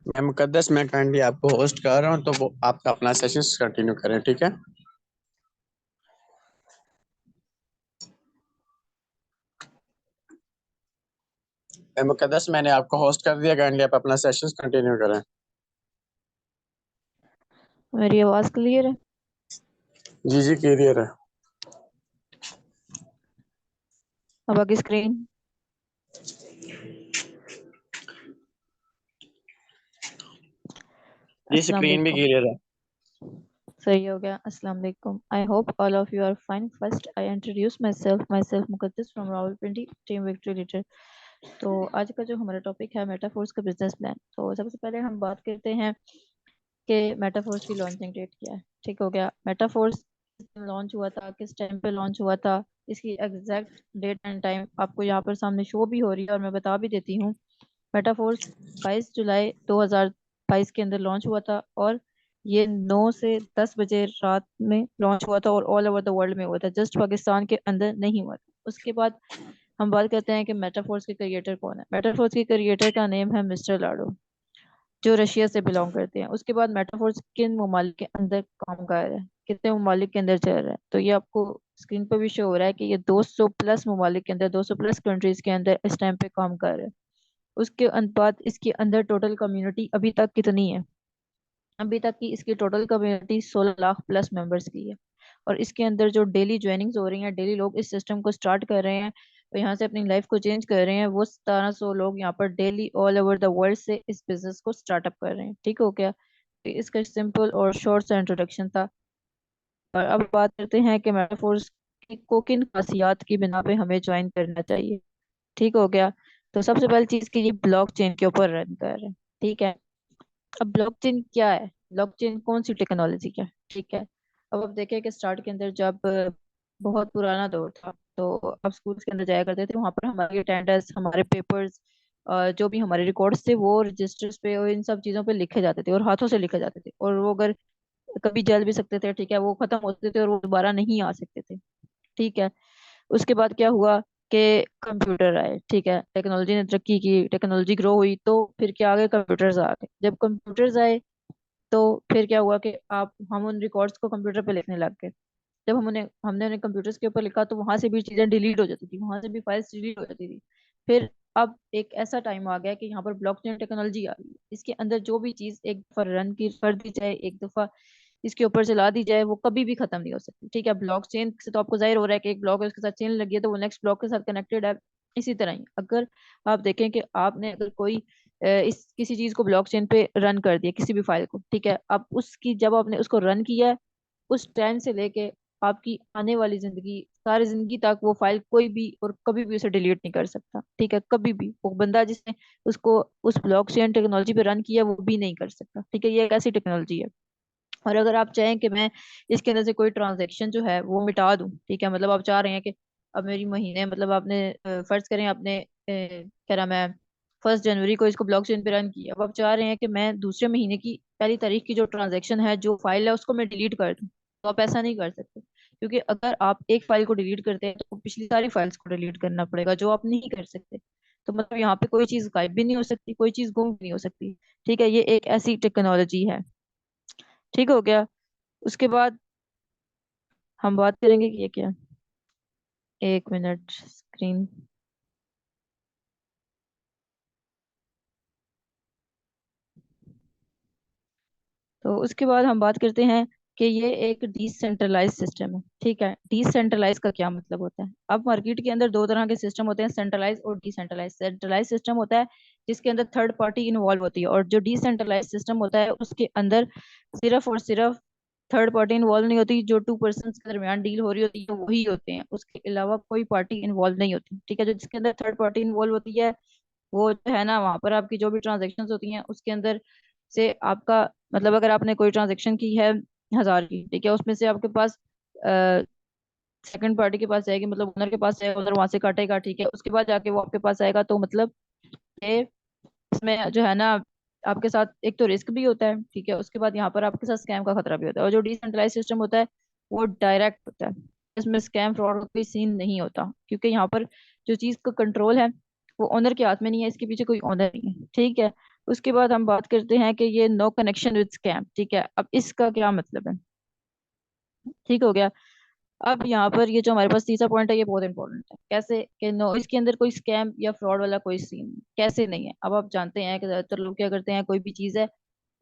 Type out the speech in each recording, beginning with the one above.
मैं मुकद्दस, मैं काइंडली आपको होस्ट कर रहा हूँ, तो वो आपका अपना सेशन कंटिन्यू करें, ठीक है। मैं मुकद्दस, मैंने आपको होस्ट कर दिया, काइंडली आप अपना सेशन कंटिन्यू करें। मेरी आवाज क्लियर है? जी जी, क्लियर है। अब आगे स्क्रीन। जी, अस्सलाम स्क्रीन भी वालेकुम। क्लियर है। सही हो गया। अस्सलाम वालेकुम। I hope all of you are fine. First I introduce myself Muqaddas from Rawalpindi, team victory leader. तो आज का जो हमारा टॉपिक है मेटाफोर्स का बिजनेस प्लान। तो सबसे पहले हम बात करते हैं कि मेटाफोर्स की लॉन्चिंग डेट क्या है। ठीक हो गया। मेटाफोर्स लॉन्च हुआ था, किस टाइम पे लॉन्च हुआ था, इसकी एग्जैक्ट डेट एंड टाइम आपको यहाँ पर सामने शो भी हो रही है और मैं बता भी देती हूँ। मेटाफोर्स 22 जुलाई 2022 के अंदर लॉन्च हुआ था और ये 9 से 10 बजे रात में लॉन्च हुआ था और ऑल ओवर द वर्ल्ड में हुआ था, जस्ट पाकिस्तान के अंदर नहीं हुआ था। उसके बाद हम बात करते हैं कि मेटाफोर्स के क्रिएटर कौन है। मेटाफोर्स के क्रिएटर का नेम है मिस्टर लाडो, जो रशिया से बिलोंग करते हैं। उसके बाद मेटाफोर्स किन ममालिक के अंदर काम कर रहा है, कितने ममालिक के अंदर चल रहा है, तो ये आपको स्क्रीन पर भी शो हो रहा है कि ये 200 प्लस ममालिक के अंदर, 200 प्लस कंट्रीज के अंदर इस टाइम पे काम कर रहा है। उसके बाद इसके अंदर टोटल कम्युनिटी अभी तक कितनी है? अभी तक की इसकी total community 16 lakh plus members की है। और इसके अंदर जो डेली ज्वाइनिंग्स हो रही हैं, डेली लोग इस सिस्टम को स्टार्ट कर रहे हैं और यहाँ से अपनी लाइफ को चेंज कर रहे हैं, वो 1700 लोग यहाँ पर daily all over the world से इस बिजनेस को स्टार्टअप कर रहे हैं। ठीक हो गया। तो इसका सिंपल और शॉर्ट सा इंट्रोडक्शन था। और अब बात करते हैं कि मेटाफोर्स को किन खासियात की बिना पे हमें ज्वाइन करना चाहिए। ठीक हो गया। तो सबसे पहली चीज कि ये ब्लॉकचेन के ऊपर रन कर रहे हैं। ठीक है। अब ब्लॉकचेन क्या है? ब्लॉकचेन कौन सी टेक्नोलॉजी क्या है? ठीक है। अब आप देखें कि स्टार्ट के अंदर जब बहुत पुराना दौर था, तो अब स्कूल्स के अंदर जाया करते थे, वहां पर हमारे अटेंडेंस, हमारे पेपर्स, जो भी हमारे रिकॉर्ड्स थे वो रजिस्टर्स पे और इन सब चीज़ों पे लिखे जाते थे और हाथों से लिखे जाते थे, और वो अगर कभी जल भी सकते थे, ठीक है, वो खत्म होते थे और वो दोबारा नहीं आ सकते थे। ठीक है। उसके बाद क्या हुआ कि कंप्यूटर आए। ठीक है। टेक्नोलॉजी ने तरक्की की, टेक्नोलॉजी ग्रो हुई, तो फिर क्या आ गए, कंप्यूटर्स आ गए। जब कंप्यूटर्स आए तो फिर क्या हुआ कि आप हम उन रिकॉर्ड्स को कंप्यूटर पे लिखने लग गए। जब हमने उन्हें कंप्यूटर्स के ऊपर लिखा तो वहां से भी चीजें डिलीट हो जाती थी, वहां से भी फाइल्स डिलीट हो जाती थी। फिर अब एक ऐसा टाइम आ गया कि यहाँ पर ब्लॉकचेन टेक्नोलॉजी आ गई। इसके अंदर जो भी चीज एक दफा रन की कर दी जाए, एक दफा इसके ऊपर चला दी जाए, वो कभी भी खत्म नहीं हो सकती। ठीक है। ब्लॉकचेन से तो आपको जाहिर हो रहा है कि एक ब्लॉक है, उसके साथ चेन लगी है, तो वो नेक्स्ट ब्लॉक के साथ कनेक्टेड है। इसी तरह ही अगर आप देखें कि आपने अगर कोई इस किसी चीज को ब्लॉकचेन पे रन कर दिया, किसी भी फाइल को, ठीक है, अब उसकी जब आपने उसको रन किया है, उस टाइम से लेके आपकी आने वाली जिंदगी, सारी जिंदगी तक वो फाइल कोई भी और कभी भी उसे डिलीट नहीं कर सकता। ठीक है। कभी भी वो बंदा जिसने उसको उस ब्लॉकचेन टेक्नोलॉजी पे रन किया वो भी नहीं कर सकता। ठीक है। ये एक ऐसी टेक्नोलॉजी है। और अगर आप चाहें कि मैं इसके अंदर से कोई ट्रांजैक्शन जो है वो मिटा दूं, ठीक है, मतलब आप चाह रहे हैं कि अब मेरी महीने, मतलब आपने फर्ज करें आपने क्या नाम है, 1 जनवरी को इसको ब्लॉकचेन पे रन किया, अब आप चाह रहे हैं कि मैं दूसरे महीने की पहली तारीख की जो ट्रांजैक्शन है, जो फाइल है, उसको मैं डिलीट कर दूं, तो आप ऐसा नहीं कर सकते। क्योंकि अगर आप एक फाइल को डिलीट करते हैं तो पिछली सारी फाइल्स को डिलीट करना पड़ेगा, जो आप नहीं कर सकते। तो मतलब यहाँ पे कोई चीज गायब भी नहीं हो सकती, कोई चीज गुम भी नहीं हो सकती। ठीक है। ये एक ऐसी टेक्नोलॉजी है। ठीक हो गया। उसके बाद हम बात करेंगे कि ये क्या है। 1 मिनट स्क्रीन। तो उसके बाद हम बात करते हैं कि ये एक डिसेंट्रलाइज सिस्टम है। ठीक है। डिसेंट्रलाइज का क्या मतलब होता है? अब मार्केट के अंदर दो तरह के सिस्टम होते हैं, सेंट्रलाइज और डिसेंट्रलाइज। सेंट्रलाइज सिस्टम होता है जिसके अंदर थर्ड पार्टी इन्वॉल्व होती है, और जो डिसेंट्रलाइज सिस्टम होता है उसके अंदर सिर्फ और सिर्फ थर्ड पार्टी इन्वॉल्व नहीं होती। जो टू पर्सन के दरमियान डील हो रही होती है वही होते हैं, उसके अलावा कोई पार्टी इन्वॉल्व नहीं होती। ठीक है। जो जिसके अंदर थर्ड पार्टी इन्वॉल्व होती है, वो जो है ना, वहां पर आपकी जो भी ट्रांजेक्शन होती हैं उसके अंदर से आपका, मतलब अगर आपने कोई ट्रांजेक्शन की है 1000 की, ठीक है, उसमें से आपके पास सेकंड पार्टी के पास जाएगी, मतलब ओनर के पास जाएगा, ओनर वहां से काटेगा, ठीक है, उसके बाद जाके वो आपके पास आएगा। तो मतलब ये इसमें जो है ना, आपके साथ एक तो रिस्क भी होता है, ठीक है, उसके बाद यहाँ पर आपके साथ स्कैम का खतरा भी होता है। और जो डिसेंट्रलाइज सिस्टम होता है वो डायरेक्ट होता है, इसमें स्कैम फ्रॉड का कोई सीन नहीं होता, क्योंकि यहाँ पर जो चीज का कंट्रोल है वो ओनर के हाथ में नहीं है, इसके पीछे कोई ओनर नहीं है। ठीक है। उसके बाद हम बात करते हैं कि ये नो कनेक्शन विद स्कैम, ठीक है। अब इसका क्या मतलब है, ठीक हो गया। अब यहाँ पर ये जो हमारे पास तीसरा पॉइंट है ये बहुत इंपॉर्टेंट है। कैसे कि नो, इसके अंदर कोई स्कैम या फ्रॉड वाला कोई सीन कैसे नहीं है। अब आप जानते हैं कि ज्यादातर लोग क्या करते हैं, कोई भी चीज है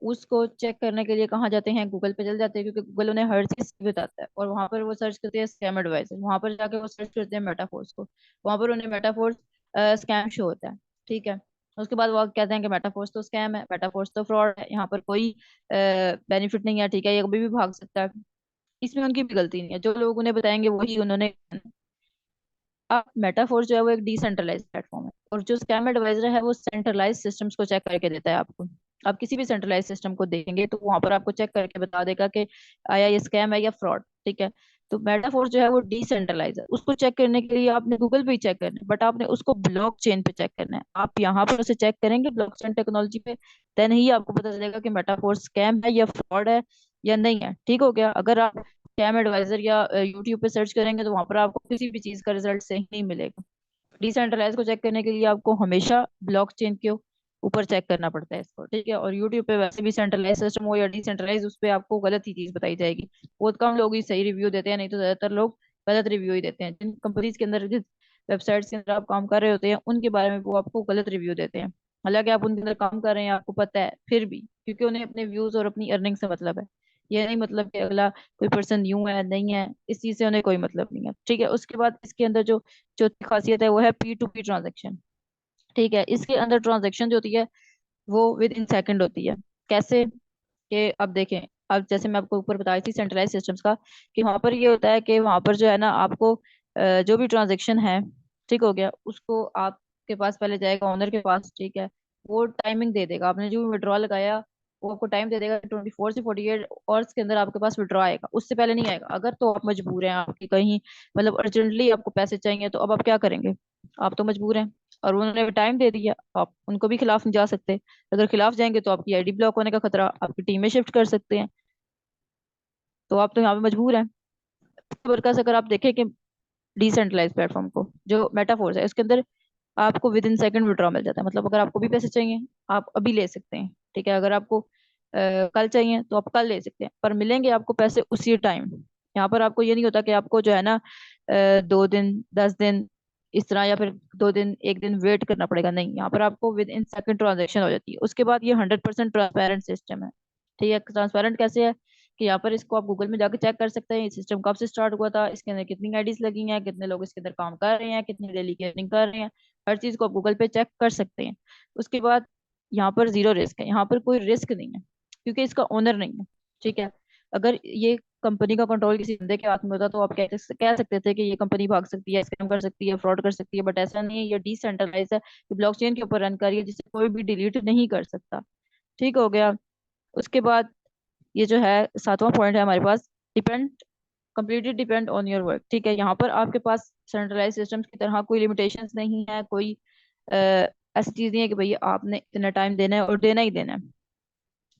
उसको चेक करने के लिए कहाँ जाते हैं, गूगल पे चल जाते हैं, क्योंकि गूगल उन्हें हर चीज बताता है। और वहां पर वो सर्च करते हैं स्कैम एडवाइजर, वहां पर जाके वो सर्च करते हैं मेटाफोर्स को, वहां पर उन्हें मेटाफोर्स स्कैम शो होता है, ठीक है। उसके बाद वो कहते हैं कि मेटाफोर्स तो स्कैम है, मेटाफोर्स तो फ्रॉड है, यहाँ पर कोई बेनिफिट नहीं है, ठीक है, ये कभी भी भाग सकता है। इसमें उनकी भी गलती नहीं है, जो लोग उन्हें बताएंगे वही उन्होंने। अब मेटाफोर जो है वो एक डिसेंट्रलाइज प्लेटफॉर्म है, और जो स्कैम एडवाइजर है वो सेंट्रलाइज सिस्टम्स को चेक करके देता है आपको। आप किसी भी सेंट्रलाइज सिस्टम को देखेंगे तो वहां पर आपको चेक करके बता देगा कि आया ये स्कैम है या फ्रॉड, ठीक है। तो मेटाफोर जो है वो डिसेंट्रलाइज है, उसको चेक करने के लिए आपने गूगल पे ही चेक करना है, बट आपने उसको ब्लॉक चेन पे चेक करना है। आप यहाँ पर उसे चेक करेंगे ब्लॉक चेन टेक्नोलॉजी पे, देन ही आपको पता चलेगा कि मेटाफोर स्कैम है या फ्रॉड है या नहीं है, ठीक हो गया। अगर आप स्कैम एडवाइजर या यूट्यूब पे सर्च करेंगे तो वहां पर आपको किसी भी चीज का रिजल्ट सही नहीं मिलेगा। डिसेंट्रलाइज को चेक करने के लिए आपको हमेशा ब्लॉकचेन के ऊपर चेक करना पड़ता है इसको, ठीक है। और यूट्यूब पे वैसे भी सेंट्रलाइज सिस्टम हो या डिसेंट्रलाइज, उस पे आपको गलत ही चीज बताई जाएगी। बहुत कम लोग ही सही रिव्यू देते हैं, नहीं तो ज्यादातर लोग गलत रिव्यू ही देते हैं। जिन कंपनीज के अंदर, जिस वेबसाइट्स के अंदर आप काम कर रहे होते हैं, उनके बारे में वो आपको गलत रिव्यू देते हैं। हालांकि आप उनके अंदर काम कर रहे हैं, आपको पता है, फिर भी क्योंकि उन्हें अपने व्यूज और अपनी अर्निंग से मतलब है। ये नहीं मतलब कि अगला कोई पर्सन यूं है नहीं है, इस चीज से उन्हें कोई मतलब नहीं है, ठीक है। उसके बाद इसके अंदर जो चौथी खासियत है वो है P2P ट्रांजेक्शन, ठीक है। इसके अंदर ट्रांजेक्शन जो होती है वो विद इन सेकंड होती है। कैसे कि अब देखें, अब जैसे मैं आपको ऊपर बताई थी सेंट्रलाइज सिस्टम्स का, कि वहां पर ये होता है कि वहां पर जो है ना आपको जो भी ट्रांजेक्शन है, ठीक हो गया, उसको आपके पास पहले जाएगा ओनर के पास, ठीक है। वो टाइमिंग दे देगा, आपने जो भी विड्रॉ लगाया वो आपको टाइम दे देगा, 24 से 48 आवर्स के अंदर आपके पास विड्रॉ आएगा, उससे पहले नहीं आएगा। अगर तो आप मजबूर हैं, आपकी कहीं मतलब अर्जेंटली आपको पैसे चाहिए, तो अब आप क्या करेंगे, आप तो मजबूर हैं, और उन्होंने टाइम दे दिया, आप उनको भी खिलाफ नहीं जा सकते। अगर खिलाफ जाएंगे तो आपकी आईडी ब्लॉक होने का खतरा, आपकी टीम में शिफ्ट कर सकते हैं, तो आप तो यहाँ पे मजबूर हैं। वर्कर्स अगर आप देखें कि डिसेंट्रलाइज प्लेटफॉर्म को, जो मेटाफोर्स है, इसके अंदर आपको विद इन सेकंड विड्रॉ मिल जाता है। मतलब अगर आपको भी पैसे चाहिए आप अभी ले सकते हैं, ठीक है। अगर आपको कल चाहिए तो आप कल ले सकते हैं, पर मिलेंगे आपको पैसे उसी टाइम। यहाँ पर आपको ये नहीं होता कि आपको जो है ना 2 दिन 10 दिन इस तरह, या फिर 2 दिन 1 दिन वेट करना पड़ेगा, नहीं, यहाँ पर आपको विद इन सेकंड ट्रांजेक्शन हो जाती है। उसके बाद ये 100% ट्रांसपेरेंट सिस्टम है, ठीक है। ट्रांसपेरेंट कैसे है कि यहाँ पर इसको आप गूगल में जाकर चेक कर सकते हैं, ये सिस्टम कब से स्टार्ट हुआ था, इसके अंदर कितनी आईडीज लगी हैं, कितने लोग इसके अंदर काम कर रहे हैं, कितनी डेली की अर्निंग कर रहे हैं, हर चीज को आप गूगल पे चेक कर सकते हैं। उसके बाद यहाँ पर जीरो रिस्क है, यहाँ पर कोई रिस्क नहीं है, क्योंकि इसका ओनर नहीं है, ठीक है। अगर ये कंपनी का कंट्रोल किसी बंदे के हाथ में होता तो आप कह सकते थे कि ये कंपनी भाग सकती है, स्कैम कर सकती है, फ्रॉड कर सकती है, बट ऐसा नहीं है। ये डिसेंट्रलाइज है, ये ब्लॉकचेन के ऊपर रन कर रही है, जिसे कोई भी डिलीट नहीं कर सकता, ठीक हो गया। उसके बाद ये जो है सातवां पॉइंट है हमारे पास, depend, completely depend on your work, ठीक है। यहाँ पर आपके पास सेंट्रलाइज सिस्टम्स की तरह कोई लिमिटेशंस नहीं है, कोई ऐसी चीज नहीं है कि भैया आपने इतना टाइम देना है और देना ही देना है।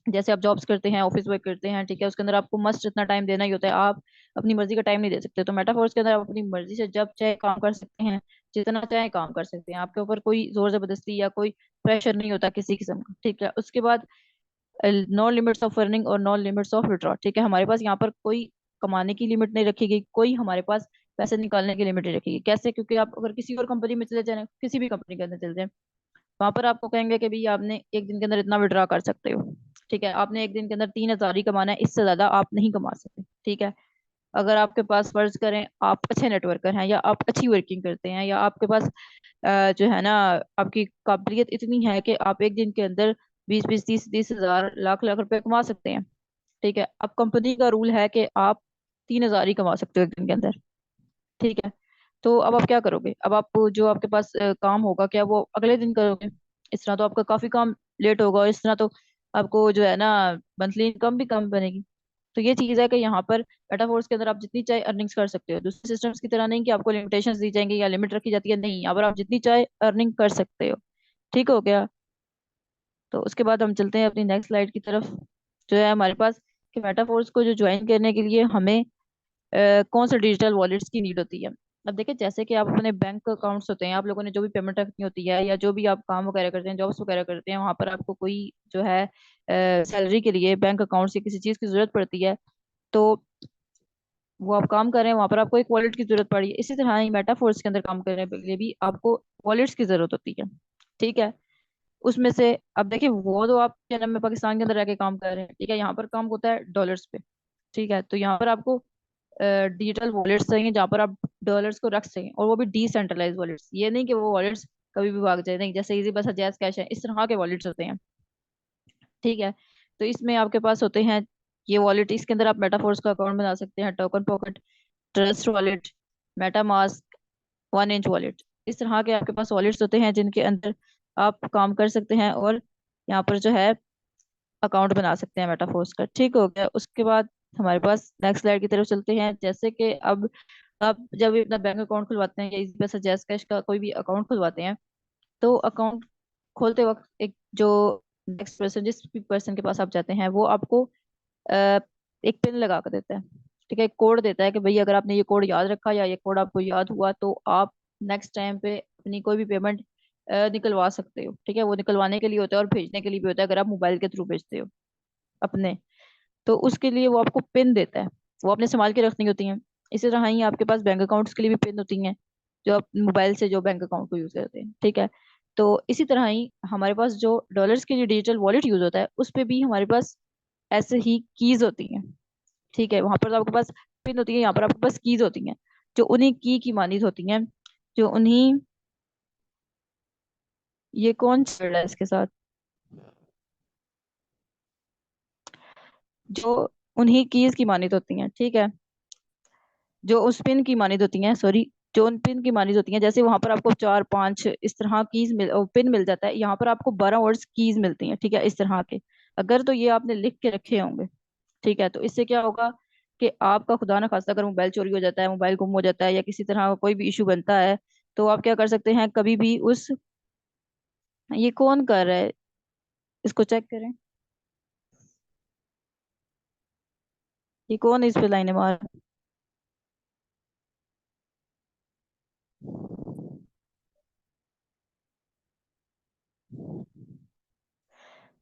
जैसे आप जॉब्स करते हैं, ऑफिस वर्क करते हैं, ठीक है, उसके अंदर आपको मस्ट इतना टाइम देना ही होता है, आप अपनी मर्जी का टाइम नहीं दे सकते। तो मेटाफोर्स के अंदर आप अपनी मर्जी से जब चाहे काम कर सकते हैं, जितना चाहे काम कर सकते हैं, आपके ऊपर कोई जोर जबरदस्ती या कोई प्रेशर नहीं होता किसी किस्म का, ठीक है। उसके बाद नो लिमिट्स ऑफ अर्निंग और नो लिमिट्स ऑफ विड्रॉ, ठीक है। हमारे पास यहाँ पर कोई कमाने की लिमिट नहीं रखी गई, कोई हमारे पास पैसे निकालने की लिमिट नहीं रखी गई। कैसे, क्योंकि आप अगर किसी और कंपनी में चले जाए, किसी भी कंपनी के अंदर चले जाए, वहां पर आपको कहेंगे कि भाई आपने एक दिन के अंदर इतना विड्रॉ कर सकते हो, ठीक है। आपने एक दिन के अंदर 3,000 ही कमाना है, इससे ज्यादा आप नहीं कमा सकते, ठीक है। अगर आपके पास फर्ज करें आप अच्छे नेटवर्कर हैं, या आप अच्छी वर्किंग करते हैं, या आपके पास जो है ना आपकी काबिलियत इतनी है कि आप एक दिन के अंदर 20-20 30-30 हजार लाख लाख रुपए कमा सकते हैं, ठीक है। अब कंपनी का रूल है कि आप 3,000 ही कमा सकते हो एक दिन के अंदर, ठीक है। तो अब आप क्या करोगे, अब आप जो आपके पास काम होगा क्या वो अगले दिन करोगे? इस तरह तो आपका काफी काम लेट होगा, और इस तरह तो आपको जो है ना मंथली इनकम भी कम बनेगी। तो ये चीज है कि यहाँ पर मेटाफोर्स के अंदर आप जितनी चाहे अर्निंग्स कर सकते हो, दूसरे सिस्टम्स की तरह नहीं कि आपको लिमिटेशंस दी जाएंगी या लिमिट रखी जाती है, नहीं, यहाँ पर आप जितनी चाहे अर्निंग कर सकते हो, ठीक हो गया। तो उसके बाद हम चलते हैं अपनी नेक्स्ट स्लाइड की तरफ, जो है हमारे पास कि मेटाफोर्स को जो ज्वाइन करने के लिए हमें कौन से डिजिटल वॉलेट्स की नीड होती है। अब देखिए, जैसे कि आप अपने बैंक अकाउंट्स होते हैं, आप लोगों ने जो भी पेमेंट रखनी होती है या जो भी आप काम वगैरह करते हैं, जॉब्स वगैरह करते हैं, वहां पर आपको कोई जो है सैलरी के लिए बैंक अकाउंट से किसी चीज की जरूरत पड़ती है, तो वो आप काम कर रहे हैं, वहां पर आपको एक वॉलेट की जरूरत पड़ी है। इसी तरह ही मेटाफोर्स के अंदर काम करने के लिए भी आपको वॉलेट्स की जरूरत होती है। ठीक है। उसमें से अब देखिए, वो तो आप क्या नाम है पाकिस्तान के अंदर रह के काम कर रहे हैं, ठीक है, यहाँ पर काम होता है डॉलर्स पे। ठीक है, तो यहाँ पर आपको डिजिटल वॉलेट्स चाहिए जहाँ पर आप डॉलर्स को रख सकें, और वो भी डिसेंट्रलाइज वॉलेट्स। ये नहीं कि वो वॉलेट्स कभी भी भाग जाए, नहीं, जैसे इजी बस, जैस कैश है, इस तरह के वॉलेट्स होते हैं। ठीक है। तो इसमें आपके पास होते हैं ये वॉलेट, इसके अंदर आप मेटाफोर्स का अकाउंट बना सकते हैं, token pocket, trust wallet, Meta mask, 1 inch wallet. इस तरह के आपके पास वॉलेट्स होते हैं जिनके अंदर आप काम कर सकते हैं और यहाँ पर जो है अकाउंट बना सकते हैं मेटाफोर्स का। ठीक हो गया। उसके बाद हमारे पास नेक्स्ट स्लाइड की तरफ चलते हैं। जैसे कि अब आप जब भी अपना बैंक अकाउंट खुलवाते हैं या इस पैसा जैस कैश का कोई भी अकाउंट खुलवाते हैं, तो अकाउंट खोलते वक्त एक जो नेक्स्ट पर्सन, जिस भी पर्सन के पास आप जाते हैं, वो आपको अ, एक पिन लगा कर देता है। ठीक है, एक कोड देता है कि भाई अगर आपने ये कोड याद रखा या ये कोड आपको याद हुआ तो आप नेक्स्ट टाइम पे अपनी कोई भी पेमेंट निकलवा सकते हो। ठीक है, वो निकलवाने के लिए होता है और भेजने के लिए भी होता है, अगर आप मोबाइल के थ्रू भेजते हो अपने, तो उसके लिए वो आपको पिन देता है। वो आपने संभाल के रखनी होती हैं। इसी तरह ही आपके पास बैंक अकाउंट्स के लिए भी पिन होती हैं, जो आप मोबाइल से जो बैंक अकाउंट को यूज करते हैं। ठीक है। तो इसी तरह ही हमारे पास जो डॉलर्स की जो डिजिटल वॉलेट यूज होता है, उस पे भी हमारे पास ऐसे ही कीज होती हैं। ठीक है, वहां पर तो आपके पास पिन होती है, यहाँ पर आपके पास कीज होती हैं, जो उन्हीं की मानित होती हैं, जो उन्हीं, ये कौन चल रहा है इसके साथ, जो उन्हीं कीज की मानित होती हैं। ठीक है, जो उस पिन की मानित होती हैं, सॉरी, जो उन पिन की मानित होती हैं। जैसे वहां पर आपको 4 5 इस तरह कीज पिन मिल जाता है, यहाँ पर आपको 12 वर्ड्स कीज मिलती हैं। ठीक है, इस तरह के अगर तो ये आपने लिख के रखे होंगे। ठीक है, तो इससे क्या होगा कि आपका खुदा ना खास्ता अगर मोबाइल चोरी हो जाता है, मोबाइल गुम हो जाता है या किसी तरह का कोई भी इशू बनता है, तो आप क्या कर सकते हैं, कभी भी उस, ये कौन कर रहा है, इसको चेक करें, ये कौन इस पे लाइने मार।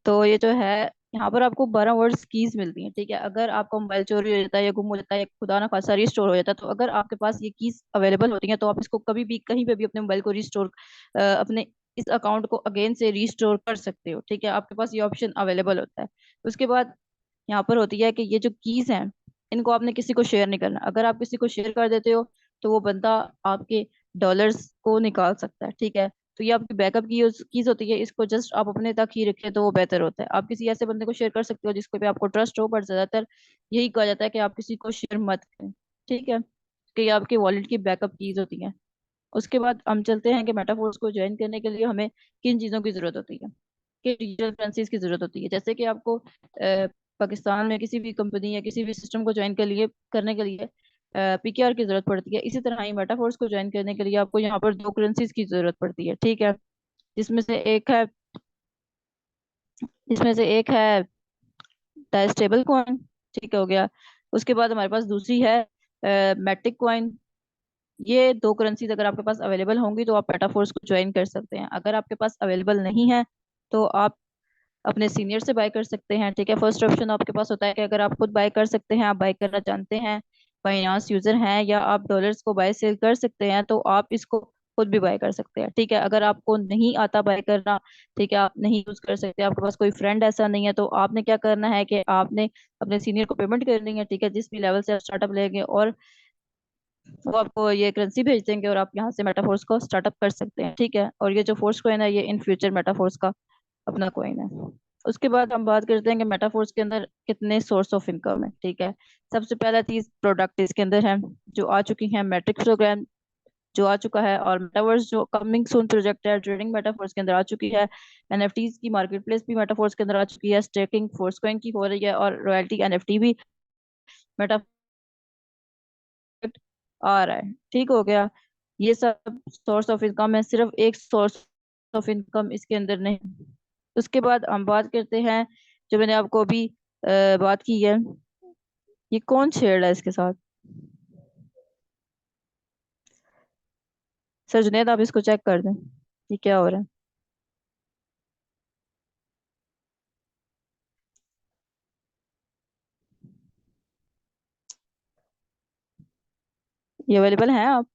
तो ये जो है, यहाँ पर आपको 12 वर्ड्स कीज मिलती हैं। ठीक है, अगर आपका मोबाइल चोरी हो जाता है या गुम हो जाता है या खुदा ना खास्ता रिस्टोर हो जाता है, तो अगर आपके पास ये कीज अवेलेबल होती हैं, तो आप इसको कभी भी कहीं पे भी अपने मोबाइल को रिस्टोर, अपने इस अकाउंट को अगेन से रिस्टोर कर सकते हो। ठीक है, आपके पास ये ऑप्शन अवेलेबल होता है। उसके बाद यहाँ पर होती है कि ये जो कीज हैं, इनको आपने किसी को शेयर नहीं करना। अगर आप किसी को शेयर कर देते हो, तो वो बंदा आपके डॉलर्स को निकाल सकता है। ठीक है, तो ये आपकी बैकअप की कीज होती है, इसको जस्ट आप अपने तक ही रखें तो वो बेहतर होता है। आप किसी ऐसे बंदे को शेयर कर सकते हो जिसको भी आपको ट्रस्ट हो, पर ज्यादातर यही कहा जाता है कि आप किसी को शेयर मत करें। ठीक है, कि ये आपके वॉलेट की बैकअप कीज होती हैं। उसके बाद हम चलते हैं कि मेटाफोर्स को ज्वाइन करने के लिए हमें किन चीज़ों की जरूरत होती है, कि डिजिटल करेंसीज की जरूरत होती है। जैसे कि आपको पाकिस्तान में किसी भी कंपनी या किसी भी सिस्टम को ज्वाइन करने के लिए पीकेआर की जरूरत पड़ती है। इसी तरह ही मेटाफोर्स को ज्वाइन करने के लिए आपको यहाँ पर 2 करेंसीज की जरूरत पड़ती है। ठीक है, जिसमें से एक है जिसमें से एक है स्टेबल कॉइन। ठीक हो गया। उसके बाद हमारे पास दूसरी है मैटिक कॉइन। ये 2 करेंसीज अगर आपके पास अवेलेबल होंगी तो आप मेटाफोर्स को ज्वाइन कर सकते हैं। अगर आपके पास अवेलेबल नहीं है, तो आप अपने सीनियर से बाय कर सकते हैं। ठीक है, फर्स्ट ऑप्शन आपके पास होता है कि अगर आप खुद बाय कर सकते हैं, आप बाय करना जानते हैं, फाइनेंस यूजर हैं, या आप डॉलर्स को बाय सेल कर सकते हैं, तो आप इसको खुद भी बाय कर सकते हैं। ठीक है, अगर आपको नहीं आता बाय करना, ठीक है, आप नहीं यूज कर सकते, आपके पास कोई फ्रेंड ऐसा नहीं है, तो आपने क्या करना है कि आपने अपने सीनियर को पेमेंट करनी है। ठीक है, जिस भी लेवल से आप स्टार्टअप लेंगे, और वो आपको ये करेंसी भेज देंगे और आप यहाँ से मेटाफोर्स को स्टार्टअप कर सकते हैं। ठीक है, और ये जो फोर्स कॉइन है, ये इन फ्यूचर मेटाफोर्स का अपना कॉइन है। उसके बाद हम बात करते हैं कि मेटाफोर्स के अंदर कितने सोर्स ऑफ इनकम है। ठीक है, सबसे पहला चीज प्रोडक्ट इसके अंदर है, जो आ चुकी है मैट्रिक्स प्रोग्राम, जो आ चुका है, और मेटावर्स जो कमिंग सून प्रोजेक्ट है, ट्रेडिंग मेटाफोर्स के अंदर आ चुकी है, एनएफटीज की मार्केट प्लेस भी मेटाफोर्स के अंदर आ चुकी है, स्टेकिंग फोर्स कॉइन की हो रही है, और रॉयल्टी एनएफटी भी मेटाफोर्स आ रहा है। ठीक हो गया। ये सब सोर्स ऑफ इनकम है, सिर्फ एक सोर्स ऑफ इनकम इसके अंदर नहीं। उसके बाद हम बात करते हैं, जो मैंने आपको अभी बात की है, ये कौन छेड़ रहा है इसके साथ। सर जुनेद आप इसको चेक कर दें, ये क्या हो रहा है। ये अवेलेबल हैं आप?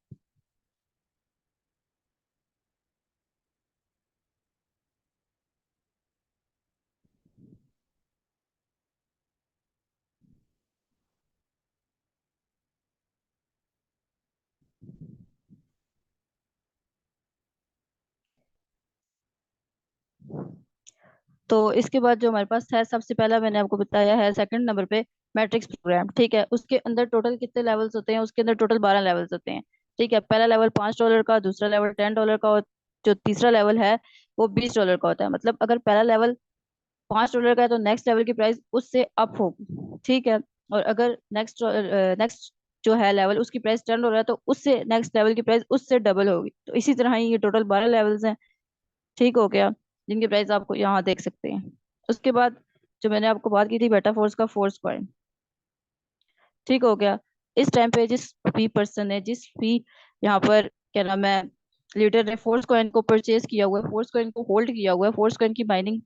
तो इसके बाद जो हमारे पास है, सबसे पहला मैंने आपको बताया है सेकंड नंबर पे मैट्रिक्स प्रोग्राम। ठीक है, उसके अंदर टोटल कितने लेवल्स होते हैं? उसके अंदर टोटल 12 लेवल्स होते हैं। ठीक है, पहला लेवल $5 का, दूसरा लेवल $10 का, और जो तीसरा लेवल है वो $20 का होता है। मतलब अगर पहला लेवल $5 का है तो नेक्स्ट लेवल की प्राइस उससे अप होगी। ठीक है, और अगर नेक्स्ट जो है लेवल उसकी प्राइस $10 है तो उससे नेक्स्ट लेवल की प्राइस उससे डबल होगी। तो इसी तरह ही ये टोटल 12 लेवल्स हैं। ठीक हो गया, जिनकी प्राइस आपको यहाँ देख सकते हैं। उसके बाद जो मैंने आपको बात की थी बेटा फोर्स का फोर्स कॉइन। ठीक हो गया, इस टाइम पे जिस भी पर्सन ने, जिस भी यहाँ पर क्या नाम है लीडर ने फोर्स कॉइन को परचेज किया हुआ है, फोर्स कॉइन को होल्ड किया हुआ है, फोर्स कॉइन की माइनिंग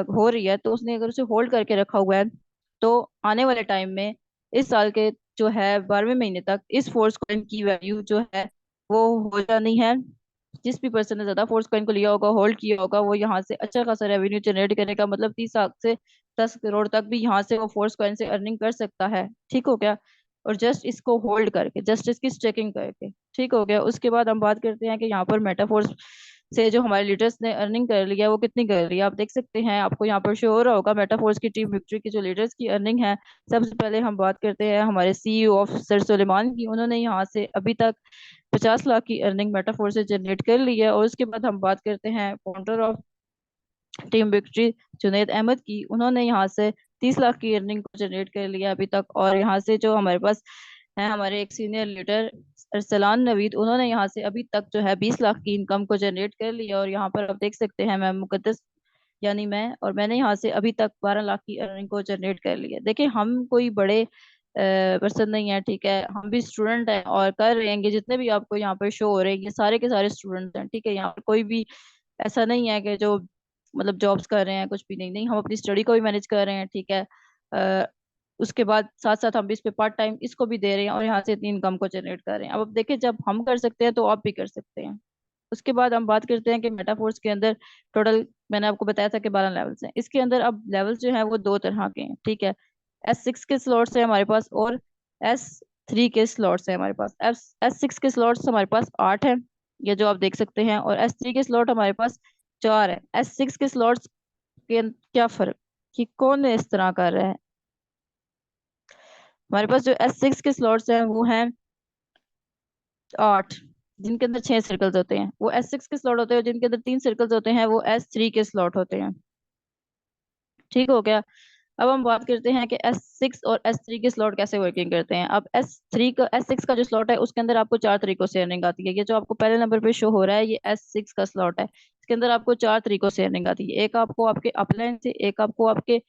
हो रही है, तो उसने अगर उसे होल्ड करके रखा हुआ है तो आने वाले टाइम में इस साल के जो है 12वें महीने तक इस फोर्स कॉइन की वैल्यू जो है वो हो जानी है। जिस भी पर्सन ने ज्यादा फोर्स कॉइन को लिया होगा, होल्ड किया होगा, वो यहाँ से अच्छा खासा रेवेन्यू जनरेट करेगा। मतलब 30 लाख से 10 करोड़ तक भी यहाँ से वो फोर्स कॉइन से अर्निंग कर सकता है। ठीक हो गया, और जस्ट इसको होल्ड करके, जस्ट इसकी स्टेकिंग करके। ठीक हो गया, उसके बाद हम बात करते हैं कि यहाँ पर मेटाफोर्स से जो हमारे लीडर्स ने अर्निंग कर लिया वो कितनी कर रही है। आप देख सकते हैं, आपको यहाँ पर शो हो रहा होगा मेटाफोर्स की टीम विक्ट्री की जो लीडर्स की अर्निंग है। सबसे पहले हम बात करते हैं हमारे सीईओ ऑफ सर सुलेमान की। उन्होंने यहाँ से अभी तक 50 लाख की अर्निंग मेटाफोर से जनरेट कर ली है। और उसके बाद हम बात करते हैं founder of Team Victory Junaid Ahmed की। उन्होंने यहाँ से 30 लाख की अर्निंग को जनरेट कर लिया अभी तक। और यहाँ से जो हमारे पास है हमारे एक सीनियर लीडर अरसलान नवीद, उन्होंने यहाँ से अभी तक जो है 20 लाख की इनकम को जनरेट कर लिया। और यहाँ पर आप देख सकते हैं मैं मुकद्दस यानी मैंने यहाँ से अभी तक 12 लाख की अर्निंग को जनरेट कर लिया। देखिए हम कोई बड़े पर्सन नहीं है, ठीक है, हम भी स्टूडेंट हैं और कर रहे हैं। ये जितने भी आपको यहाँ पर शो हो रहे हैं ये सारे के सारे स्टूडेंट हैं। ठीक है, यहाँ पर कोई भी ऐसा नहीं है कि जो मतलब जॉब्स कर रहे हैं, कुछ भी नहीं। नहीं, हम अपनी स्टडी को भी मैनेज कर रहे हैं। ठीक है, अ, उसके बाद साथ साथ हम भी इस पे पार्ट टाइम इसको भी दे रहे हैं और यहाँ से इतनी इनकम को जनरेट कर रहे हैं। अब देखिए, जब हम कर सकते हैं तो आप भी कर सकते हैं। उसके बाद हम बात करते हैं कि मेटाफोर्स के अंदर टोटल मैंने आपको बताया था कि 12 लेवल्स हैं। इसके अंदर अब लेवल्स जो हैं वो दो तरह के हैं। ठीक है, S6 के स्लॉट्स है हमारे पास और S3 के स्लॉट्स है हमारे पास। S6 के स्लॉट्स हमारे पास 8 है, ये जो आप देख सकते हैं, और S3 के स्लॉट हमारे पास 4 है। S6 के स्लॉट्स के क्या फर्क, कि कौन इस तरह कर रहा है। हमारे पास जो S6 के स्लॉट्स हैं वो हैं 8, जिनके अंदर 6 सर्कल्स होते हैं वो S6 के स्लॉट होते हैं। जिनके अंदर 3 सर्कल्स होते हैं वो S3 के स्लॉट होते हैं। ठीक हो गया, अब हम बात करते हैं कि S6 और S3 के स्लॉट कैसे वर्किंग करते हैं। अब S6 का जो स्लॉट है उसके अंदर आपको 4 तरीकों से अर्निंग आती है। ये जो आपको पहले नंबर पे शो हो रहा है ये S6 का स्लॉट है। इसके अंदर आपको 4 तरीकों से अर्निंग आती है। एक आपको आपके अपलाइन से, एक आपको आपके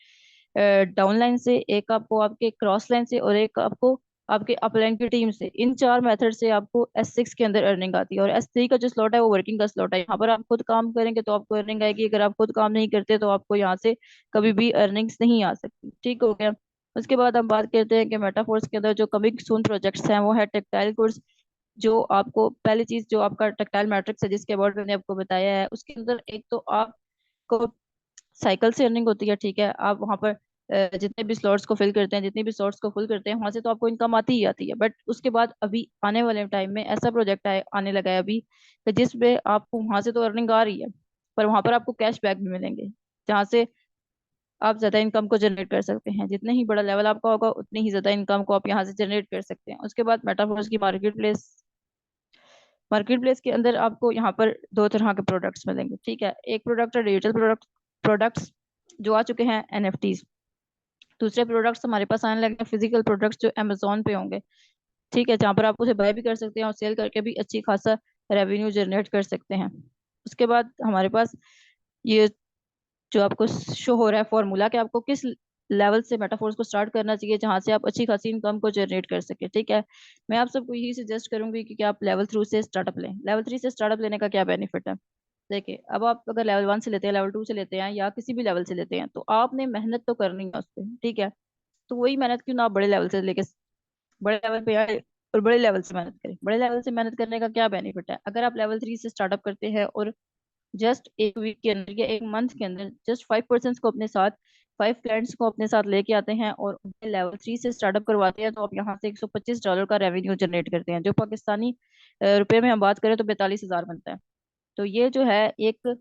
डाउन लाइन से, एक आपको आपके क्रॉस लाइन से, और एक आपको आपके अपलाइन की टीम से। इन 4 मेथड से आपको S6 के अंदर अर्निंग आती है। और S3 का जो स्लॉट है वो वर्किंग का स्लॉट है। यहाँ पर आप खुद काम करेंगे तो आपको अर्निंग आएगी, अगर आप खुद काम नहीं करते तो आपको यहाँ से कभी भी अर्निंग्स नहीं आ सकती। ठीक हो गया, उसके बाद हम बात करते हैं कि मेटाफोर्स के अंदर जो कमिंग सून प्रोजेक्ट्स हैं वो है टेक्टाइल गुड्स। जो आपको पहली चीज जो आपका टेक्टाइल मैट्रिक्स है जिसके अबाउट मैंने आपको बताया है, उसके अंदर एक तो आपको साइकिल से अर्निंग होती है। ठीक है, आप वहां पर जितने भी स्लॉट्स को फिल करते हैं, जितनी भी स्लॉट्स को फिल करते हैं वहां से तो आपको इनकम आती ही आती है। बट उसके बाद अभी आने वाले टाइम में ऐसा प्रोजेक्ट आने लगा है अभी कि जिसपे आपको वहां से तो अर्निंग आ रही है पर वहां पर आपको कैश बैक भी मिलेंगे, जहाँ से आप ज्यादा इनकम को जनरेट कर सकते हैं। जितना ही बड़ा लेवल आपका होगा उतनी ही ज्यादा इनकम को आप यहाँ से जनरेट कर सकते हैं। उसके बाद मेटाफोर्स की मार्केट प्लेस के अंदर आपको यहाँ पर दो तरह के प्रोडक्ट्स मिलेंगे। ठीक है, एक प्रोडक्ट है डिजिटल प्रोडक्ट्स जो आ चुके हैं NFTs। दूसरे प्रोडक्ट्स हमारे पास आने लगे हैं फिजिकल प्रोडक्ट्स जो अमेजोन पे होंगे। ठीक है, जहाँ पर आप उसे बाय भी कर सकते हैं और सेल करके भी अच्छी खासा रेवेन्यू जनरेट कर सकते हैं। उसके बाद हमारे पास ये जो आपको शो हो रहा है फॉर्मूला कि आपको किस लेवल से मेटाफोर्स को स्टार्ट करना चाहिए जहां से आप अच्छी खासी इनकम को जनरेट कर सके। ठीक है, मैं आप सबको यही सजेस्ट करूंगी कि आप लेवल 3 से स्टार्टअप लें। लेवल 3 से स्टार्टअप लेने का क्या बेनिफिट है? देखिए, अब आप अगर लेवल 1 से लेते हैं, लेवल 2 से लेते हैं, या किसी भी लेवल से लेते हैं, तो आपने मेहनत तो करनी है उस पर। ठीक है, तो वही मेहनत क्यों ना आप बड़े लेवल से लेके बड़े लेवल पे आए और बड़े लेवल से मेहनत करें। बड़े लेवल से मेहनत करने का क्या बेनिफिट है? अगर आप लेवल 3 से स्टार्टअप करते हैं और जस्ट एक वीक के अंदर या एक मंथ के अंदर जस्ट 5% को अपने साथ, 5 क्लाइंट्स को अपने साथ लेके आते हैं और उन्हें लेवल 3 से स्टार्टअप करवाते हैं, तो आप यहाँ से $125 का रेवेन्यू जनरेट करते हैं, जो पाकिस्तानी रुपए में हम बात करें तो 42,000 बनता है। तो ये जो है एक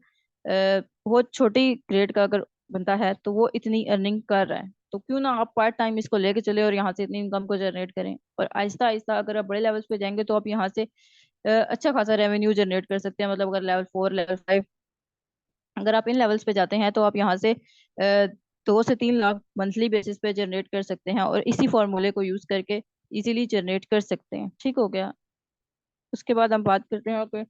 बहुत छोटी ग्रेड का अगर बनता है तो वो इतनी अर्निंग कर रहा है, तो क्यों ना आप पार्ट टाइम इसको लेके चले और यहाँ से इतनी इनकम को जनरेट करें। और आहिस्ता आहिस्ता अगर आप बड़े लेवल्स पे जाएंगे तो आप यहाँ से अच्छा खासा रेवेन्यू जनरेट कर सकते हैं। मतलब अगर लेवल 4, लेवल 5, अगर आप इन लेवल्स पे जाते हैं तो आप यहाँ से 2 से 3 लाख मंथली बेसिस पे जनरेट कर सकते हैं, और इसी फॉर्मूले को यूज करके इजीली जनरेट कर सकते हैं। ठीक हो गया। उसके बाद हम बात करते हैं कि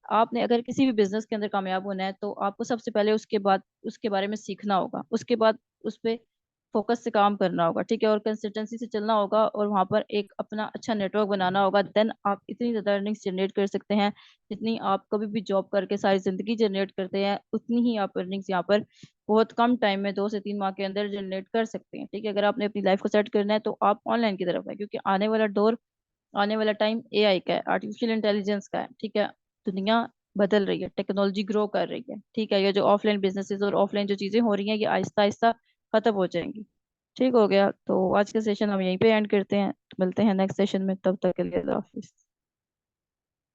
आपने अगर किसी भी बिजनेस के अंदर कामयाब होना है तो आपको सबसे पहले उसके बाद उसके बारे में सीखना होगा, उसके बाद उस पे फोकस से काम करना होगा। ठीक है, और कंसिस्टेंसी से चलना होगा और वहां पर एक अपना अच्छा नेटवर्क बनाना होगा। देन आप इतनी ज्यादा अर्निंग्स जनरेट कर सकते हैं जितनी आप कभी भी जॉब करके सारी जिंदगी जनरेट करते हैं, उतनी ही आप अर्निंग्स यहाँ पर बहुत कम टाइम में 2 से 3 माह के अंदर जनरेट कर सकते हैं। ठीक है, अगर आपने अपनी लाइफ को सेट करना है तो आप ऑनलाइन की तरफ है, क्योंकि आने वाला टाइम एआई का है, आर्टिफिशियल इंटेलिजेंस का है। ठीक है, दुनिया बदल रही है, टेक्नोलॉजी ग्रो कर रही है। ठीक है, ये जो ऑफलाइन बिजनेसेस और ऑफलाइन जो चीजें हो रही हैं ये आहिस्ता आहिस्ता खत्म हो जाएंगी। ठीक हो गया, तो आज का सेशन हम यहीं पे एंड करते हैं, तो मिलते हैं नेक्स्ट सेशन में, तब तक के लिए अल्लाह हाफिज।